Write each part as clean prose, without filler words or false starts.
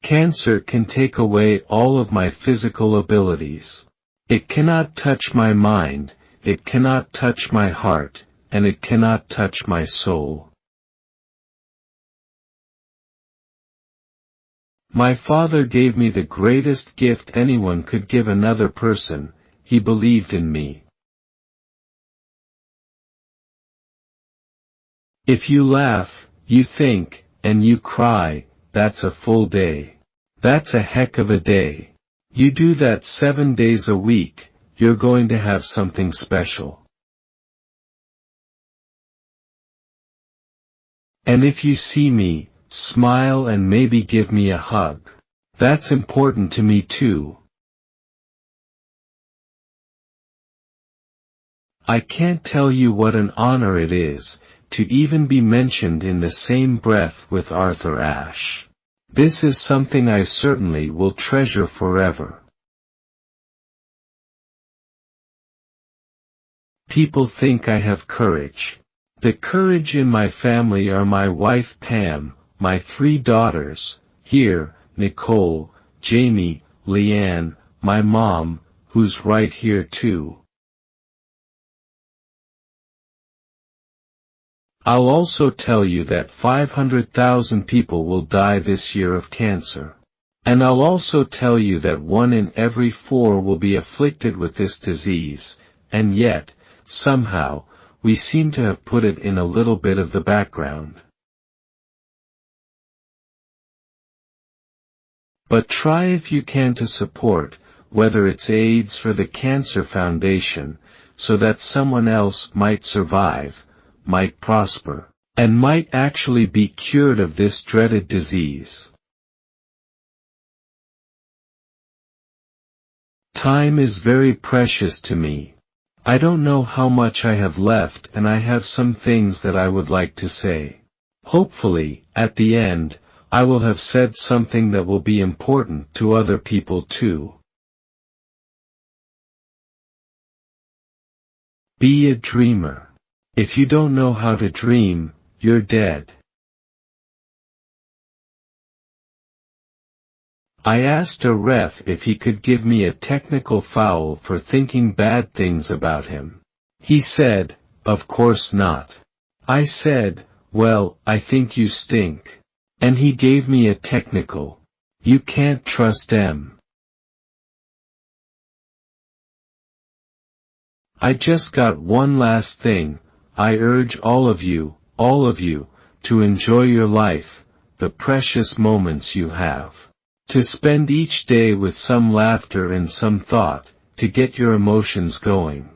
Cancer can take away all of my physical abilities. It cannot touch my mind, it cannot touch my heart, and it cannot touch my soul. My father gave me the greatest gift anyone could give another person. He believed in me. If you laugh, you think, and you cry, that's a full day. That's a heck of a day. You do that 7 days a week, you're going to have something special. And if you see me, smile and maybe give me a hug. That's important to me too. I can't tell you what an honor it is to even be mentioned in the same breath with Arthur Ashe. This is something I certainly will treasure forever. People think I have courage. The courage in my family are my wife Pam, my 3 daughters, here, Nicole, Jamie, Leanne, my mom, who's right here too. I'll also tell you that 500,000 people will die this year of cancer. And I'll also tell you that 1 in every 4 will be afflicted with this disease, and yet, somehow, we seem to have put it in a little bit of the background. But try if you can to support, whether it's AIDS or the Cancer Foundation, so that someone else might survive, might prosper, and might actually be cured of this dreaded disease. Time is very precious to me. I don't know how much I have left, and I have some things that I would like to say. Hopefully, at the end, I will have said something that will be important to other people too. Be a dreamer. If you don't know how to dream, you're dead. I asked a ref if he could give me a technical foul for thinking bad things about him. He said, "Of course not." I said, "Well, I think you stink." And he gave me a technical. You can't trust them. I just got one last thing. I urge all of you, to enjoy your life, the precious moments you have. To spend each day with some laughter and some thought, to get your emotions going.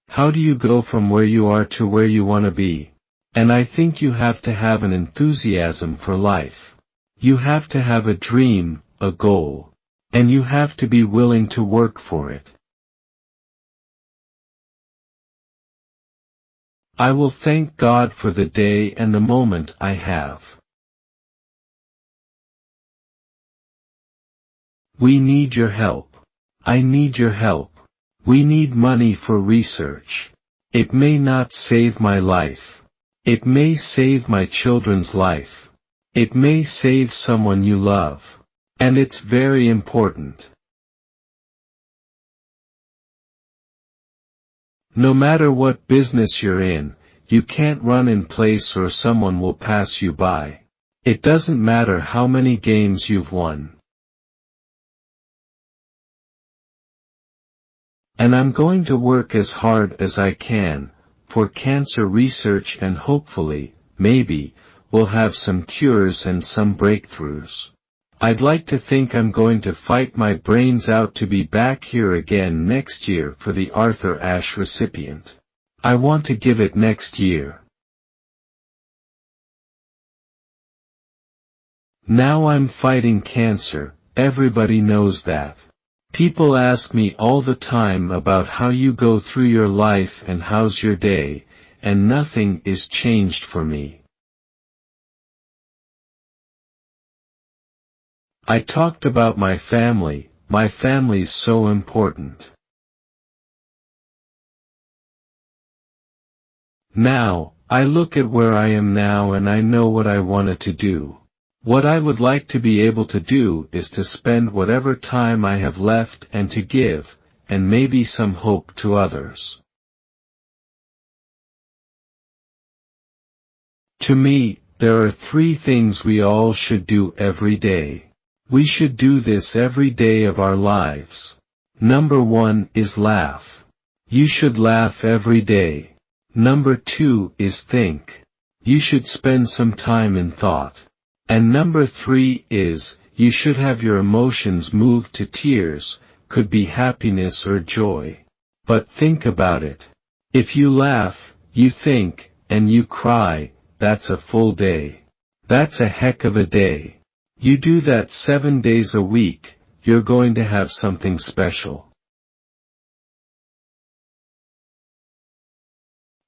How do you go from where you are to where you want to be? And I think you have to have an enthusiasm for life. You have to have a dream, a goal. And you have to be willing to work for it. I will thank God for the day and the moment I have. We need your help. I need your help. We need money for research. It may not save my life. It may save my children's life. It may save someone you love. And it's very important. No matter what business you're in, you can't run in place or someone will pass you by. It doesn't matter how many games you've won. And I'm going to work as hard as I can for cancer research, and hopefully, maybe, we'll have some cures and some breakthroughs. I'd like to think I'm going to fight my brains out to be back here again next year for the Arthur Ashe recipient. I want to give it next year. Now I'm fighting cancer, everybody knows that. People ask me all the time about how you go through your life and how's your day, and nothing is changed for me. I talked about my family's so important. Now, I look at where I am now and I know what I wanted to do. What I would like to be able to do is to spend whatever time I have left and to give, and maybe some hope to others. To me, there are 3 things we all should do every day. We should do this every day of our lives. Number 1 is laugh. You should laugh every day. Number 2 is think. You should spend some time in thought. And number 3 is, you should have your emotions moved to tears, could be happiness or joy. But think about it. If you laugh, you think, and you cry, that's a full day. That's a heck of a day. You do that 7 days a week, you're going to have something special.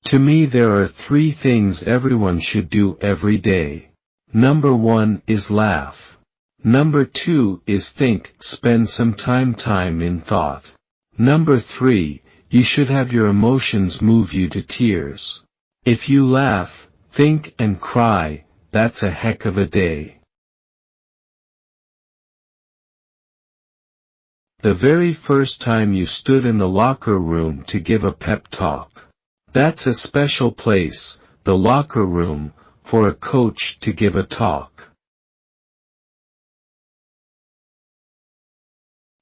To me there are 3 things everyone should do every day. Number 1 is laugh. Number 2 is think, spend some time in thought. Number 3, you should have your emotions move you to tears. If you laugh, think and cry, that's a heck of a day. The very first time you stood in the locker room to give a pep talk. That's a special place, the locker room, for a coach to give a talk.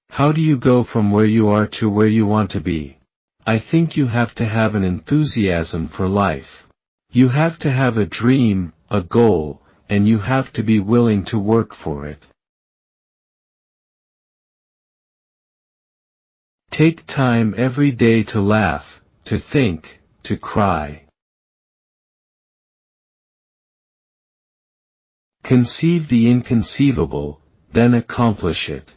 How do you go from where you are to where you want to be? I think you have to have an enthusiasm for life. You have to have a dream, a goal, and you have to be willing to work for it. Take time every day to laugh, to think, to cry. Conceive the inconceivable, then accomplish it.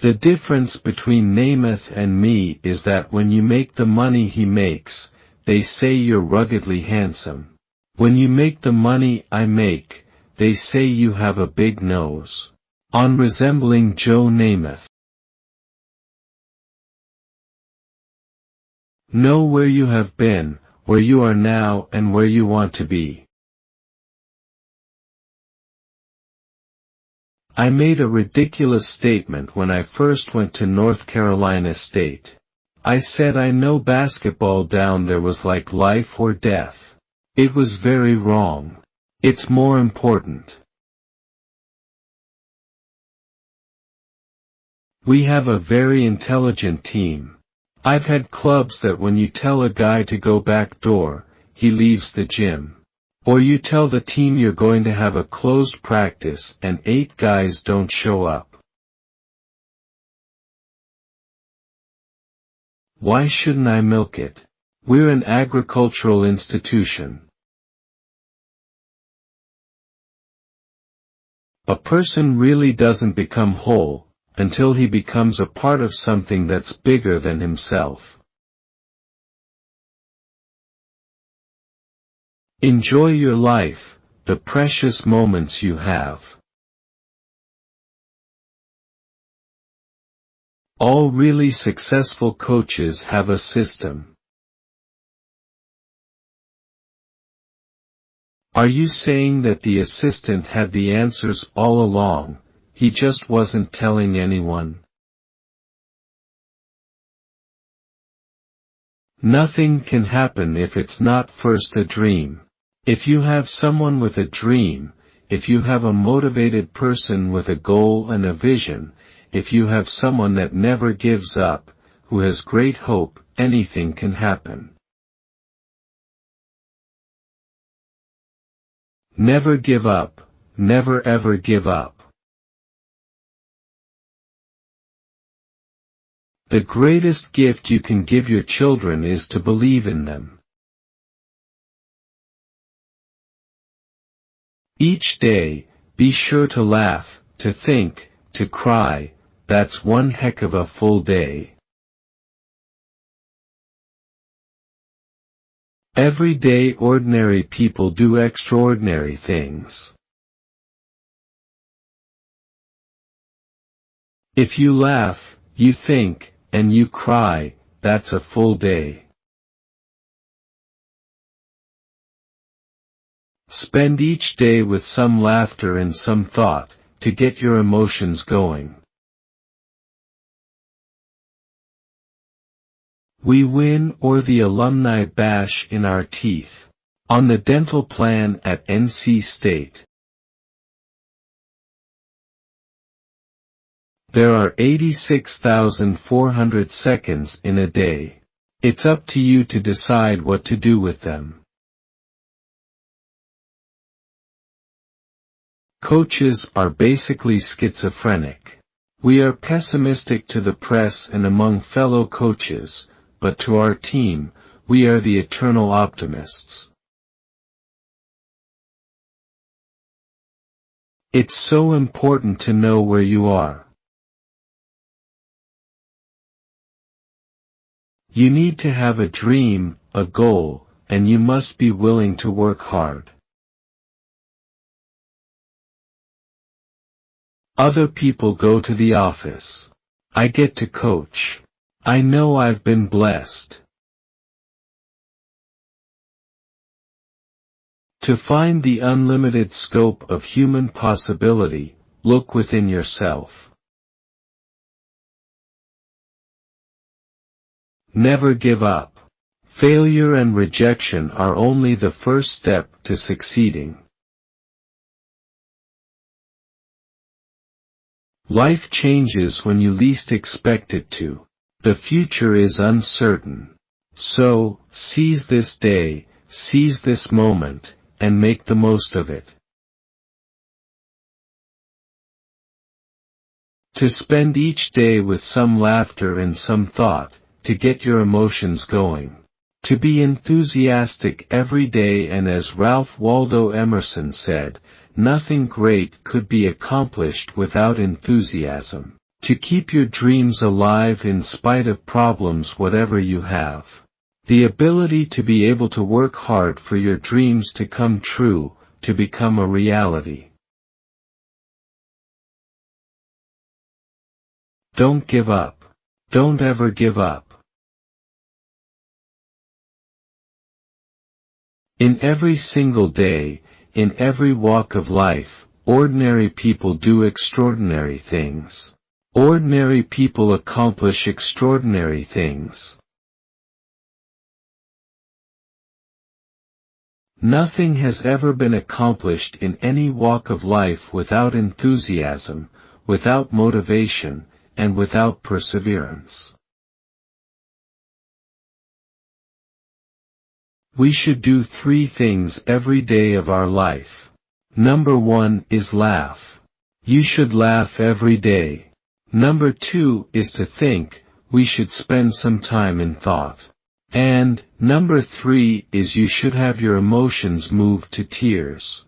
The difference between Namath and me is that when you make the money he makes, they say you're ruggedly handsome. When you make the money I make, they say you have a big nose. On resembling Joe Namath. Know where you have been, where you are now and where you want to be. I made a ridiculous statement when I first went to North Carolina State. I said I know basketball down there was like life or death. It was very wrong. It's more important. We have a very intelligent team. I've had clubs that when you tell a guy to go back door, he leaves the gym. Or you tell the team you're going to have a closed practice and 8 guys don't show up. Why shouldn't I milk it? We're an agricultural institution. A person really doesn't become whole until he becomes a part of something that's bigger than himself. Enjoy your life, the precious moments you have. All really successful coaches have a system. Are you saying that the assistant had the answers all along, he just wasn't telling anyone? Nothing can happen if it's not first a dream. If you have someone with a dream, if you have a motivated person with a goal and a vision, if you have someone that never gives up, who has great hope, anything can happen. Never give up, never ever give up. The greatest gift you can give your children is to believe in them. Each day, be sure to laugh, to think, to cry, that's one heck of a full day. Every day ordinary people do extraordinary things. If you laugh, you think, and you cry, that's a full day. Spend each day with some laughter and some thought, to get your emotions going. We win or the alumni bash in our teeth. On the dental plan at NC State. There are 86,400 seconds in a day. It's up to you to decide what to do with them. Coaches are basically schizophrenic. We are pessimistic to the press and among fellow coaches, but to our team, we are the eternal optimists. It's so important to know where you are. You need to have a dream, a goal, and you must be willing to work hard. Other people go to the office. I get to coach. I know I've been blessed. To find the unlimited scope of human possibility, look within yourself. Never give up. Failure and rejection are only the first step to succeeding. Life changes when you least expect it to. The future is uncertain. So, seize this day, seize this moment, and make the most of it. To spend each day with some laughter and some thought, to get your emotions going. To be enthusiastic every day, and as Ralph Waldo Emerson said, nothing great could be accomplished without enthusiasm. To keep your dreams alive in spite of problems whatever you have. The ability to be able to work hard for your dreams to come true, to become a reality. Don't give up. Don't ever give up. In every single day, in every walk of life, ordinary people do extraordinary things. Ordinary people accomplish extraordinary things. Nothing has ever been accomplished in any walk of life without enthusiasm, without motivation, and without perseverance. We should do 3 things every day of our life. Number 1 is laugh. You should laugh every day. Number 2 is to think. We should spend some time in thought. And, number 3 is you should have your emotions move to tears.